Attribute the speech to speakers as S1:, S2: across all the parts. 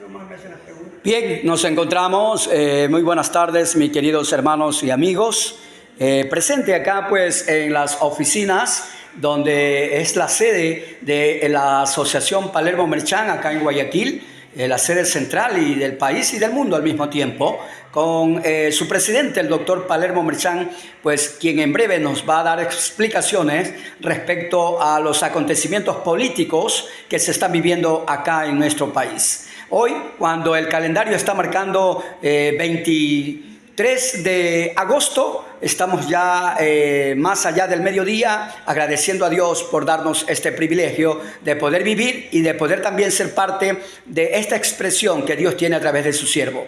S1: nomás me hacen las preguntas.
S2: Bien, nos encontramos. Muy buenas tardes, mis queridos hermanos y amigos. Presente acá, pues, en las oficinas, donde es la sede de la Asociación Palermo Merchán, acá en Guayaquil, la sede central y del país y del mundo al mismo tiempo, con su presidente, el doctor Palermo Merchán, pues, quien en breve nos va a dar explicaciones respecto a los acontecimientos políticos que se están viviendo acá en nuestro país. Hoy, cuando el calendario está marcando 23 de agosto, estamos ya más allá del mediodía, agradeciendo a Dios por darnos este privilegio de poder vivir y de poder también ser parte de esta expresión que Dios tiene a través de su siervo.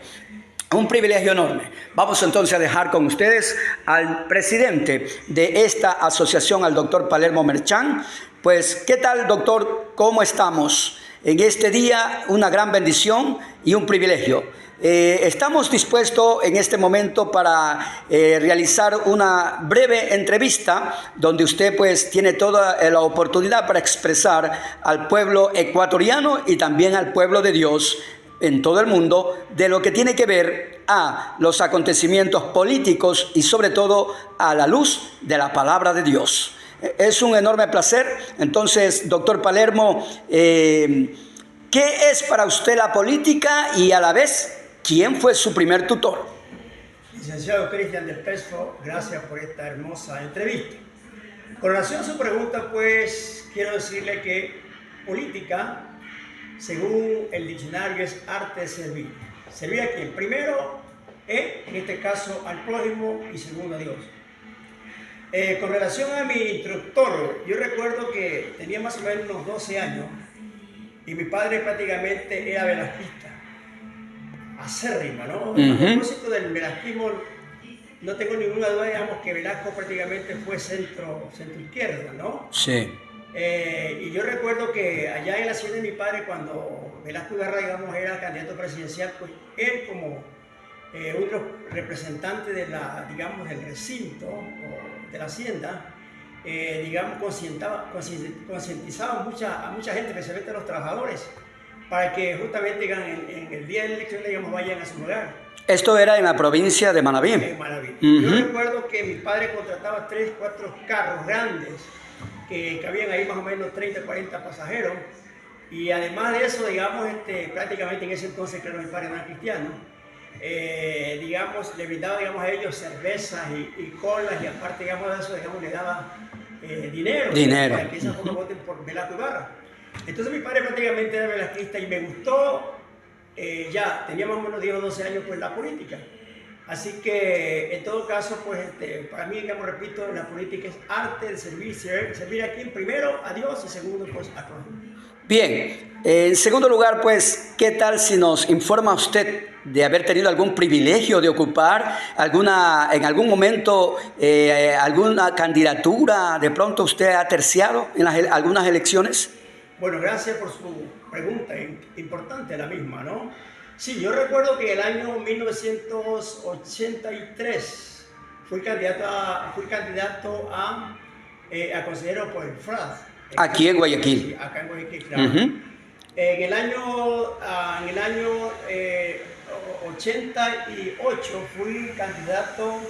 S2: Un privilegio enorme. Vamos entonces a dejar con ustedes al presidente de esta asociación, al doctor Palermo Merchán. Pues, ¿qué tal, doctor? ¿Cómo estamos? En este día, una gran bendición y un privilegio. Estamos dispuestos en este momento para realizar una breve entrevista donde usted pues tiene toda la oportunidad para expresar al pueblo ecuatoriano y también al pueblo de Dios en todo el mundo de lo que tiene que ver a los acontecimientos políticos y sobre todo a la luz de la palabra de Dios. Es un enorme placer. Entonces, doctor Palermo, ¿qué es para usted la política y a la vez quién fue su primer tutor?
S1: Licenciado Cristian del Pesco, gracias por esta hermosa entrevista. Con relación a su pregunta, pues quiero decirle que política, según el diccionario, es arte de servir. ¿Servir a quién? Primero, en este caso, al prójimo y segundo a Dios. Con relación a mi instructor, yo recuerdo que tenía más o menos unos 12 años y mi padre prácticamente era velasquista, acérrimo, ¿no? A propósito del velasquismo, no tengo ninguna duda, digamos, que Velasco prácticamente fue centro izquierda, ¿no?
S2: Sí.
S1: Y yo recuerdo que allá en la hacienda de mi padre, cuando Velasco Ibarra, digamos, era candidato presidencial, pues él como uno de los representantes de digamos, del recinto o de la hacienda, digamos, concientizaba a mucha gente, especialmente a los trabajadores, para que justamente en el día de la elección, digamos, vayan a su lugar.
S2: Esto era en la provincia de Manabí.
S1: En Manabí. Yo recuerdo que mi padre contrataba 3, 4 carros grandes que cabían ahí más o menos 30, 40 pasajeros, y además de eso, digamos, prácticamente en ese entonces, claro, mi padre no era cristiano, digamos, le brindaba, digamos, a ellos cervezas y colas, y aparte, digamos, de eso, digamos, le daba dinero para que esos voten por Velasco Ibarra. Entonces mi padre prácticamente era velasquista y me gustó, ya tenía más o menos 10 o 12 años, pues, la política. Así que, en todo caso, pues, para mí, digamos, repito, la política es arte de servir a quien, primero a Dios y segundo, pues, a todos.
S2: Bien, en segundo lugar, pues, ¿qué tal si nos informa usted de haber tenido algún privilegio de ocupar en algún momento alguna candidatura? ¿De pronto usted ha terciado en algunas elecciones?
S1: Bueno, gracias por su pregunta, importante la misma, ¿no? Sí, yo recuerdo que el año 1983 fui candidato a consejero por el FRAD.
S2: Aquí en Guayaquil.
S1: Sí, acá en Guayaquil, claro. En el año 88 fui candidato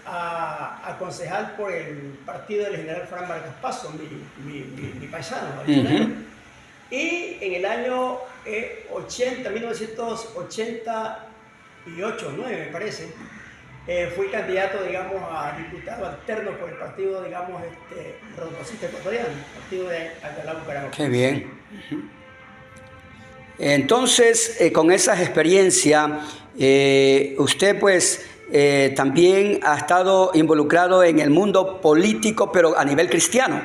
S1: a concejal por el partido del general Fran Vargas Paso, mi paisano. Y en el año 1988, 9 me parece, fui candidato, digamos, a diputado alterno por el partido, digamos, rondocista ecuatoriano, el partido de Alcalá Bucaramanga.
S2: Qué bien. Entonces, con esas experiencias, usted pues también ha estado involucrado en el mundo político, pero a nivel cristiano.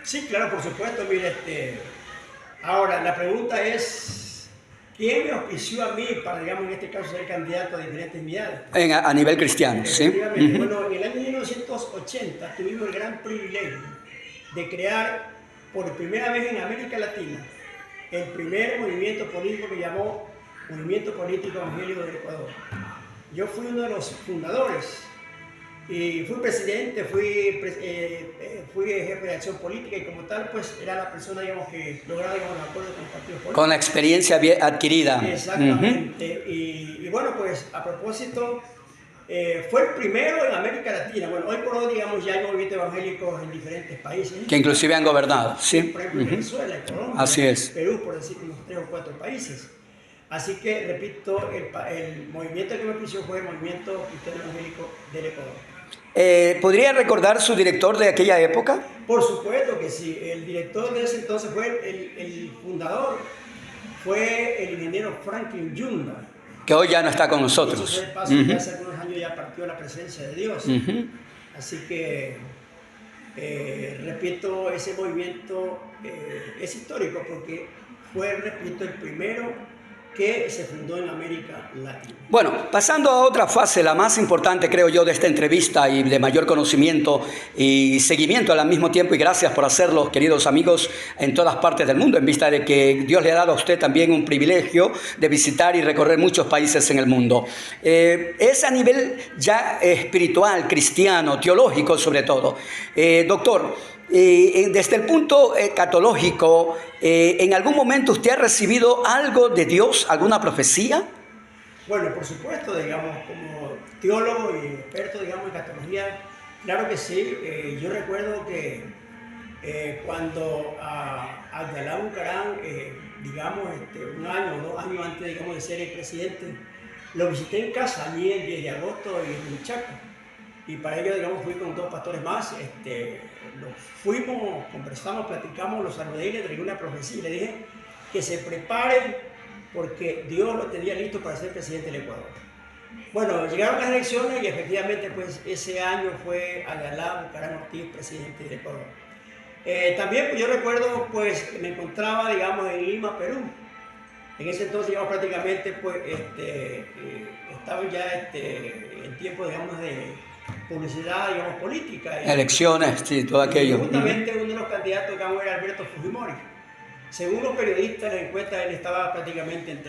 S1: Sí, claro, por supuesto. Mire, ahora la pregunta es, ¿quién me auspició a mí para, digamos, en este caso, ser candidato a diferentes unidades?
S2: A nivel cristiano, sí.
S1: Bueno, en el año 1980 tuvimos el gran privilegio de crear por primera vez en América Latina el primer movimiento político que llamó Movimiento Político Evangélico del Ecuador. Yo fui uno de los fundadores Y fui presidente, fui jefe de acción política y como tal, pues era la persona, digamos, que lograba, digamos, el acuerdo con partidos políticos.
S2: Con la experiencia adquirida.
S1: Exactamente. Y bueno, pues a propósito, fue el primero en América Latina. Bueno, hoy por hoy, digamos, ya hay movimientos evangélicos en diferentes países.
S2: Que inclusive han gobernado, sí.
S1: Por ejemplo, en Venezuela, en Colombia,
S2: Así es.
S1: Perú, por decir unos 3 o 4 países. Así que, repito, el movimiento que me auspició fue el Movimiento Cristiano Evangélico del Ecuador.
S2: ¿Podría recordar su director de aquella época?
S1: Por supuesto que sí. El director de ese entonces fue el fundador, fue el ingeniero Franklin Yunda.
S2: Que hoy ya no está con nosotros.
S1: Dicho sea de paso, ya hace algunos años ya partió la presencia de Dios. Así que, repito, ese movimiento es histórico porque fue, repito, el primero que se fundó en América Latina.
S2: Bueno, pasando a otra fase, la más importante creo yo de esta entrevista y de mayor conocimiento y seguimiento al mismo tiempo, y gracias por hacerlo, queridos amigos, en todas partes del mundo, en vista de que Dios le ha dado a usted también un privilegio de visitar y recorrer muchos países en el mundo. Es a nivel ya espiritual, cristiano, teológico sobre todo. Doctor, desde el punto catológico, ¿en algún momento usted ha recibido algo de Dios, alguna profecía?
S1: Bueno, por supuesto, digamos, como teólogo y experto, digamos, en catología, claro que sí. Yo recuerdo que cuando Abdalá Bucaram, digamos, 1 año o 2 años antes, digamos, de ser el presidente, lo visité en casa, allí el 10 de agosto en el Chaco. Y para ello, digamos, fui con 2 pastores más, fuimos, conversamos, platicamos, los saludé y le traí una profecía y le dije que se preparen porque Dios lo tenía listo para ser presidente del Ecuador. Bueno, llegaron las elecciones y efectivamente, pues, ese año fue Abdalá Bucaram Ortiz presidente del Ecuador. También, pues, yo recuerdo, pues, que me encontraba, digamos, en Lima, Perú. En ese entonces, digamos, prácticamente, pues, estaba ya en tiempo, digamos, de publicidad, digamos, política.
S2: Elecciones, sí, todo aquello.
S1: Justamente uno de los candidatos, digamos, era Alberto Fujimori. Según los periodistas, en la encuesta él estaba prácticamente en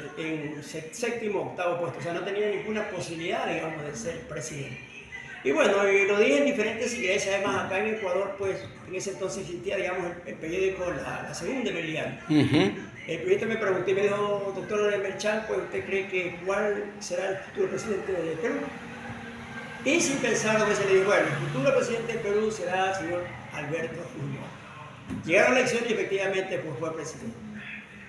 S1: 7º o 8º puesto, o sea, no tenía ninguna posibilidad, digamos, de ser presidente. Y bueno, lo dije en diferentes iglesias, además acá en Ecuador, pues, en ese entonces existía, digamos, el periódico La Segunda Emiliana. El periodista me preguntó y me dijo, doctor Merchan, pues, ¿usted cree que cuál será el futuro presidente de Perú? Y sin pensar 2 veces le dije, bueno, el futuro presidente de Perú será el señor Alberto Fujimori. Llegaron las elecciones y efectivamente, pues, fue presidente.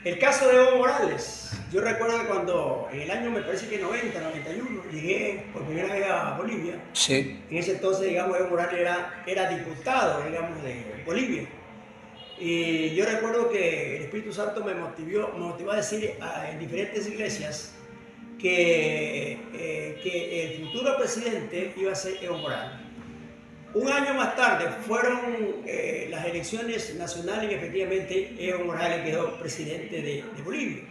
S1: El caso de Evo Morales, yo recuerdo que cuando en el año, me parece que 90, 91, llegué por primera vez a Bolivia.
S2: Sí.
S1: En ese entonces, digamos, Evo Morales era diputado, digamos, de Bolivia. Y yo recuerdo que el Espíritu Santo me motivó a decir en diferentes iglesias que el futuro presidente iba a ser Evo Morales. 1 año más tarde fueron las elecciones nacionales y efectivamente Evo Morales quedó presidente de Bolivia.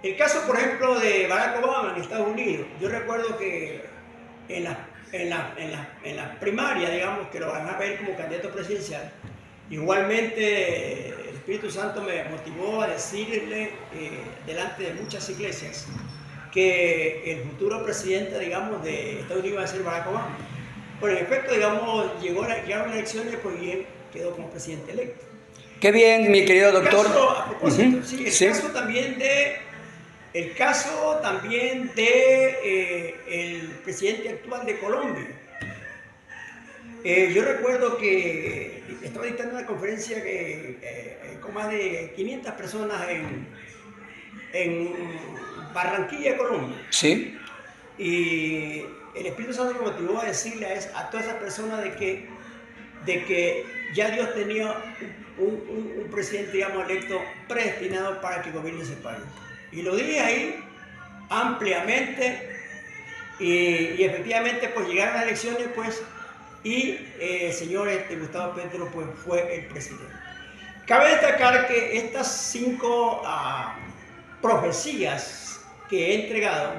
S1: El caso, por ejemplo, de Barack Obama en Estados Unidos, yo recuerdo que en la primaria, digamos, que lo van a ver como candidato presidencial, igualmente el Espíritu Santo me motivó a decirle delante de muchas iglesias que el futuro presidente, digamos, de Estados Unidos iba a ser Barack Obama. Bueno, en efecto, digamos, llegaron las elecciones, pues bien, quedó como presidente electo.
S2: Qué bien, mi querido doctor.
S1: A propósito, sí, el caso también de el presidente actual de Colombia. Yo recuerdo que estaba dictando una conferencia con más de 500 personas en Barranquilla, Colombia.
S2: Sí.
S1: Y el Espíritu Santo me motivó a decirle a todas esas personas de que ya Dios tenía un presidente, digamos, electo, predestinado para que gobierne ese país. Y lo dije ahí ampliamente y efectivamente, pues, llegaron las elecciones, pues, y el señor Gustavo Petro, pues, fue el presidente. Cabe destacar que estas 5 profecías que he entregado,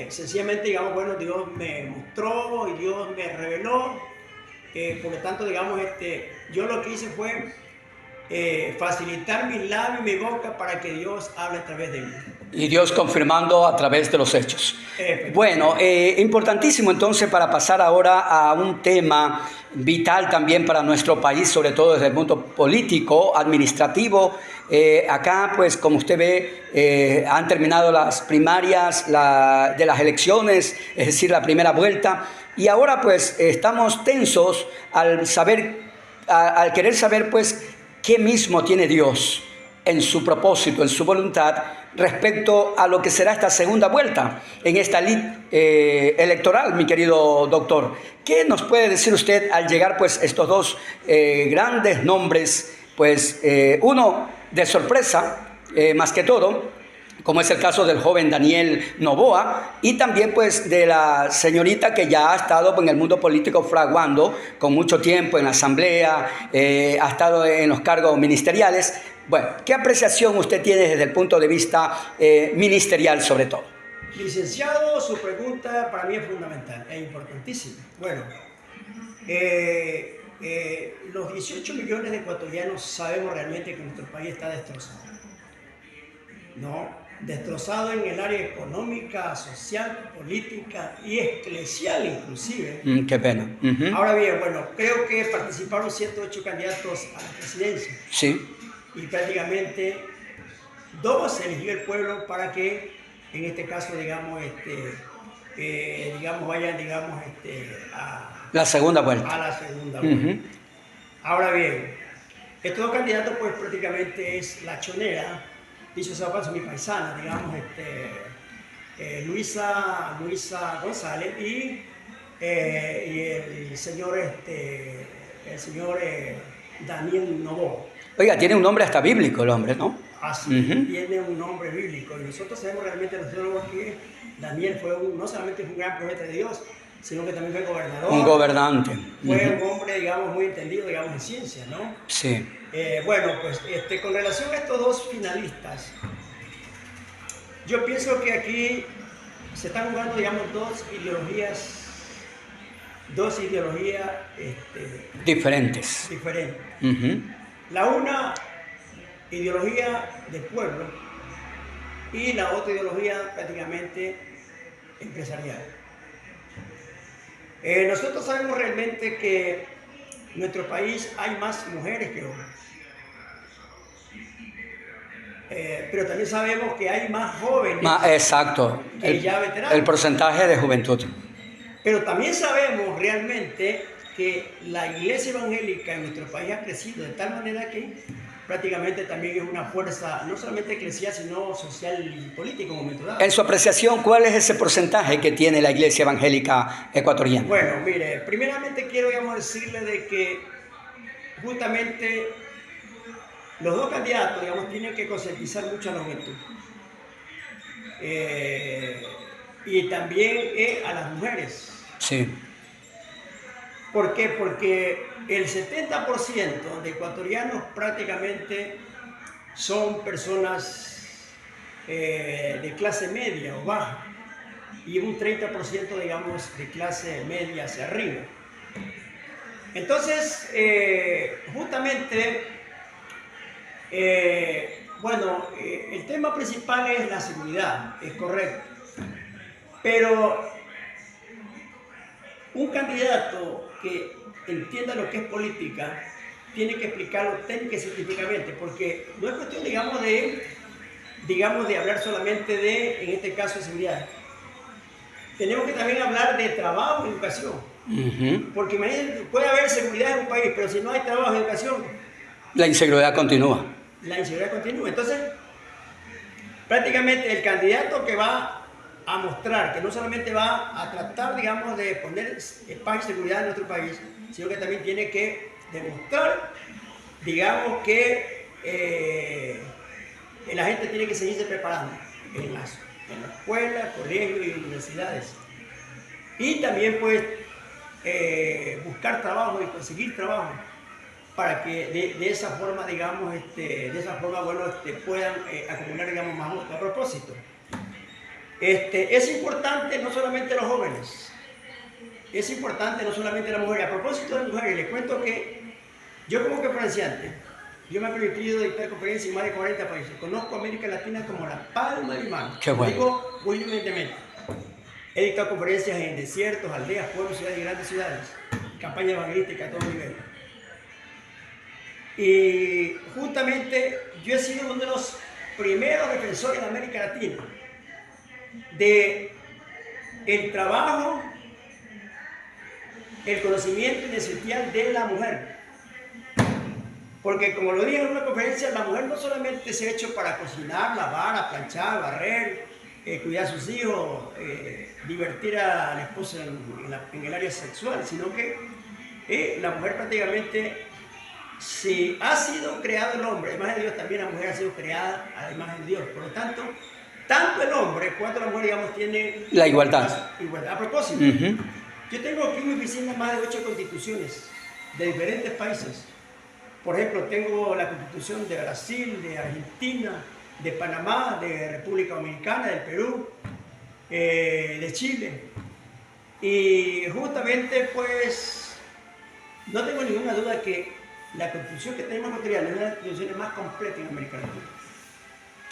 S1: sencillamente, digamos, bueno, Dios me mostró y Dios me reveló, por lo tanto, digamos, yo lo que hice fue facilitar mi labio y mi boca para que Dios hable a través de mí.
S2: Y Dios confirmando a través de los hechos. Bueno, importantísimo entonces para pasar ahora a un tema vital también para nuestro país, sobre todo desde el punto político, administrativo. Acá, pues, como usted ve, han terminado las primarias de las elecciones, es decir, la primera vuelta. Y ahora, pues, estamos tensos al querer saber, pues, qué mismo tiene Dios en su propósito, en su voluntad, respecto a lo que será esta segunda vuelta en esta lid electoral, mi querido doctor. ¿Qué nos puede decir usted al llegar, pues, estos dos grandes nombres, pues, uno de sorpresa, más que todo, como es el caso del joven Daniel Noboa, y también, pues, de la señorita que ya ha estado en el mundo político fraguando con mucho tiempo en la asamblea, ha estado en los cargos ministeriales? Bueno, ¿qué apreciación usted tiene desde el punto de vista ministerial sobre todo?
S1: Licenciado, su pregunta para mí es fundamental, es importantísima. Bueno, los 18 millones de ecuatorianos sabemos realmente que nuestro país está destrozado. ¿No? Destrozado en el área económica, social, política y eclesial inclusive.
S2: Qué pena.
S1: Ahora bien, bueno, creo que participaron 108 candidatos a la presidencia.
S2: Sí.
S1: Y prácticamente 2 eligió el pueblo para que, en este caso, digamos, vayan, digamos, a
S2: la segunda vuelta.
S1: A la segunda vuelta. Ahora bien, estos 2 candidatos, pues, prácticamente es la chonera, dicho sea paso, mi paisana, digamos, Luisa González y el señor Daniel Noboa.
S2: Oiga, tiene un nombre hasta bíblico el hombre, ¿no?
S1: Así, tiene un nombre bíblico. Y nosotros sabemos realmente, los teólogos, que Daniel no solamente fue un gran profeta de Dios, sino que también fue gobernador.
S2: Un gobernante.
S1: Fue un hombre, digamos, muy entendido, digamos, en ciencia, ¿no?
S2: Sí.
S1: Bueno, pues con relación a estos 2 finalistas, yo pienso que aquí se están jugando, digamos, dos ideologías
S2: diferentes.
S1: La una, ideología del pueblo, y la otra ideología prácticamente empresarial. Nosotros sabemos realmente que en nuestro país hay más mujeres que hombres. Pero también sabemos que hay más jóvenes.
S2: Exacto.
S1: Que ya veteranos.
S2: El porcentaje de juventud.
S1: Pero también sabemos realmente que la iglesia evangélica en nuestro país ha crecido de tal manera que prácticamente también es una fuerza no solamente eclesial, sino social y política, como mencionaba.
S2: En su apreciación, ¿cuál es ese porcentaje que tiene la iglesia evangélica ecuatoriana?
S1: Bueno, mire, primeramente quiero, digamos, decirle de que justamente los 2 candidatos, digamos, tienen que concientizar mucho a la juventud. Y también a las mujeres.
S2: Sí.
S1: ¿Por qué? Porque el 70% de ecuatorianos prácticamente son personas de clase media o baja, y un 30%, digamos, de clase media hacia arriba. Entonces, justamente, el tema principal es la seguridad, es correcto, pero un candidato que entienda lo que es política tiene que explicarlo técnica y científicamente, porque no es cuestión, digamos, de hablar solamente de, en este caso, de seguridad. Tenemos que también hablar de trabajo y educación. Porque imagínense, puede haber seguridad en un país, pero si no hay trabajo y educación,
S2: la inseguridad continúa.
S1: La inseguridad continúa. Entonces, prácticamente el candidato que va a mostrar que no solamente va a tratar, digamos, de poner paz y seguridad en nuestro país, sino que también tiene que demostrar, digamos, que la gente tiene que seguirse preparando en la escuela, colegios y universidades. Y también, pues, buscar trabajo y conseguir trabajo para que de esa forma, digamos, puedan acumular, digamos, más votos. A propósito, es importante no solamente los jóvenes, es importante no solamente las mujeres. A propósito de mujeres, les cuento que yo como conferenciante Yo me he permitido dictar conferencias en más de 40 países. Conozco América Latina como la palma de mi mano.
S2: Qué bueno.
S1: Digo muy humildemente. He dictado conferencias en desiertos, aldeas, pueblos, ciudades y grandes ciudades. Campaña evangelística a todo nivel. Y justamente yo he sido uno de los primeros defensores en América Latina de el trabajo, el conocimiento esencial de la mujer. Porque como lo dije en una conferencia, la mujer no solamente se ha hecho para cocinar, lavar, planchar, barrer, cuidar a sus hijos, divertir a la esposa en el área sexual, sino que la mujer prácticamente, si ha sido creado el hombre, además de Dios, también la mujer ha sido creada además de Dios. Por lo tanto, tanto el hombre cuanto la mujer, digamos, tiene
S2: la igualdad.
S1: A propósito, yo tengo aquí en mi oficina más de 8 constituciones de diferentes países. Por ejemplo, tengo la constitución de Brasil, de Argentina, de Panamá, de República Dominicana, del Perú, de Chile. Y justamente, pues, no tengo ninguna duda que la constitución que tenemos ecuatoriana es una de las constituciones más completas en América Latina.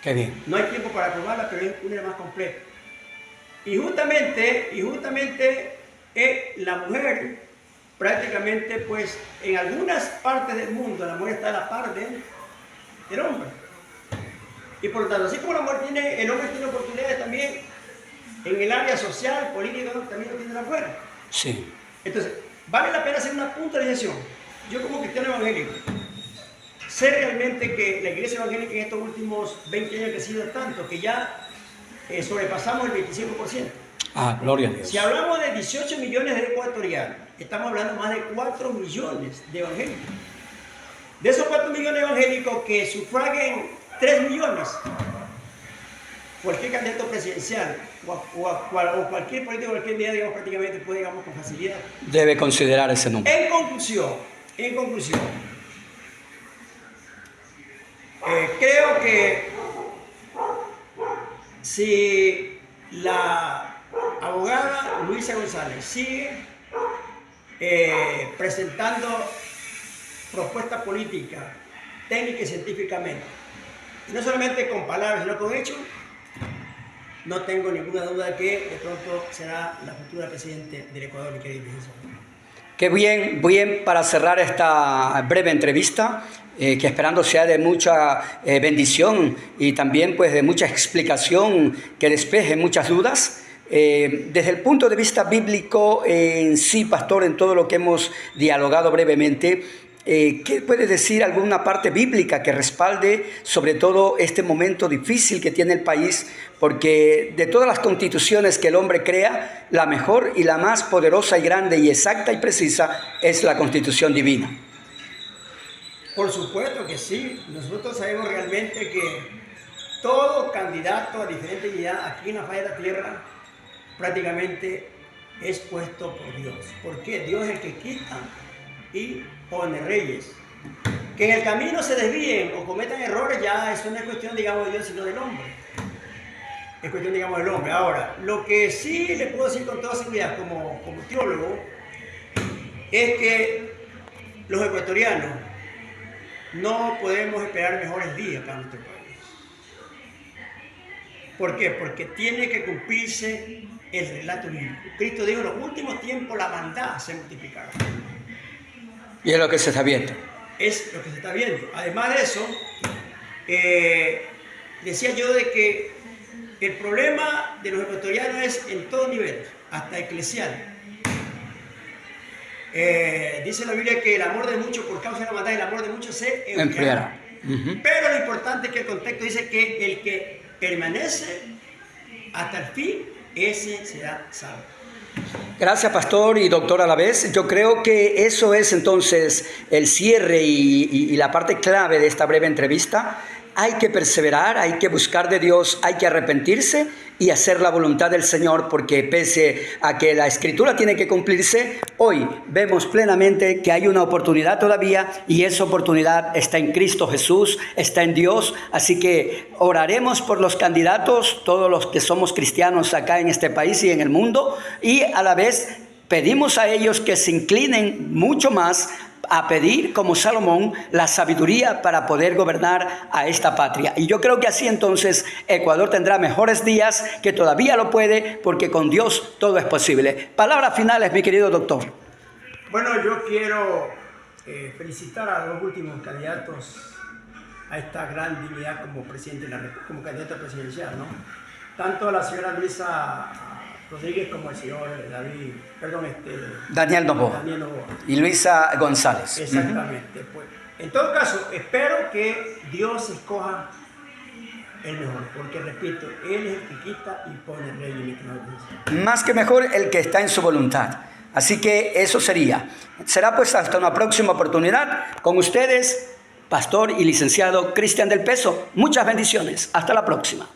S2: Qué bien.
S1: No hay tiempo para aprobarla, pero es una de las más completas. Y justamente la mujer, prácticamente, pues, en algunas partes del mundo, la mujer está a la par del hombre. Y por lo tanto, así como la mujer tiene, el hombre tiene oportunidades también en el área social, política, también lo tiene la mujer.
S2: Sí.
S1: Entonces, vale la pena hacer una puntualización. Yo como cristiano evangélico, sé realmente que la iglesia evangélica en estos últimos 20 años ha crecido tanto que ya sobrepasamos el 25%.
S2: Ah, gloria a Dios.
S1: Si hablamos de 18 millones de ecuatorianos, estamos hablando más de 4 millones de evangélicos. De esos 4 millones de evangélicos que sufraguen 3 millones, cualquier candidato presidencial o cualquier político, cualquier medida, digamos, prácticamente puede, digamos, con facilidad.
S2: Debe considerar ese número.
S1: En conclusión, creo que si la abogada Luisa González sigue presentando propuestas políticas, técnicas y científicamente, y no solamente con palabras, sino con hechos, no tengo ninguna duda que de pronto será la futura presidente del Ecuador, mi querida licenciada.
S2: Qué bien, bien para cerrar esta breve entrevista, que esperando sea de mucha bendición y también pues de mucha explicación que despeje muchas dudas. Desde el punto de vista bíblico en sí, pastor, en todo lo que hemos dialogado brevemente, ¿qué puede decir alguna parte bíblica que respalde sobre todo este momento difícil que tiene el país? Porque de todas las constituciones que el hombre crea, la mejor y la más poderosa y grande y exacta y precisa es la Constitución divina.
S1: Por supuesto que sí. Nosotros sabemos realmente que todo candidato a diferente entidad aquí en la faz de la tierra prácticamente es puesto por Dios. ¿Por qué? Dios es el que quita y pone reyes. Que en el camino se desvíen o cometan errores, ya eso no es cuestión, digamos, de Dios, sino del hombre. Es cuestión, digamos, del hombre. Ahora, lo que sí le puedo decir con toda seguridad como teólogo es que los ecuatorianos no podemos esperar mejores días para nuestro país. ¿Por qué? Porque tiene que cumplirse el relato bíblico. Cristo dijo, en los últimos tiempos la maldad se multiplicará.
S2: Y es lo que se está viendo.
S1: Es lo que se está viendo. Además de eso, decía yo de que el problema de los ecuatorianos es en todo nivel, hasta eclesial. Dice la Biblia que el amor de muchos por causa de la maldad, el amor de muchos se enfriará. Pero lo importante es que el contexto dice que el que permanece hasta el fin, ese será salvo.
S2: Gracias, pastor y doctor a la vez. Yo creo que eso es entonces el cierre y la parte clave de esta breve entrevista. Hay que perseverar, hay que buscar de Dios, hay que arrepentirse y hacer la voluntad del Señor, porque pese a que la Escritura tiene que cumplirse, hoy vemos plenamente que hay una oportunidad todavía y esa oportunidad está en Cristo Jesús, está en Dios. Así que oraremos por los candidatos, todos los que somos cristianos acá en este país y en el mundo, y a la vez pedimos a ellos que se inclinen mucho más a pedir, como Salomón, la sabiduría para poder gobernar a esta patria. Y yo creo que así entonces Ecuador tendrá mejores días, que todavía lo puede, porque con Dios todo es posible. Palabras finales, mi querido doctor.
S1: Bueno, yo quiero felicitar a los últimos candidatos a esta gran dignidad como presidente de la República, como candidata presidencial, ¿no? Tanto a la señora Luisa Rodríguez como el señor
S2: Daniel Noboa y Luisa González.
S1: Exactamente. Pues, en todo caso, espero que Dios escoja el mejor, porque repito, Él es el que quita y pone el rey en
S2: Más que mejor el que está en su voluntad. Así que eso sería. Será pues hasta una próxima oportunidad con ustedes, pastor y licenciado Cristian del Peso. Muchas bendiciones. Hasta la próxima.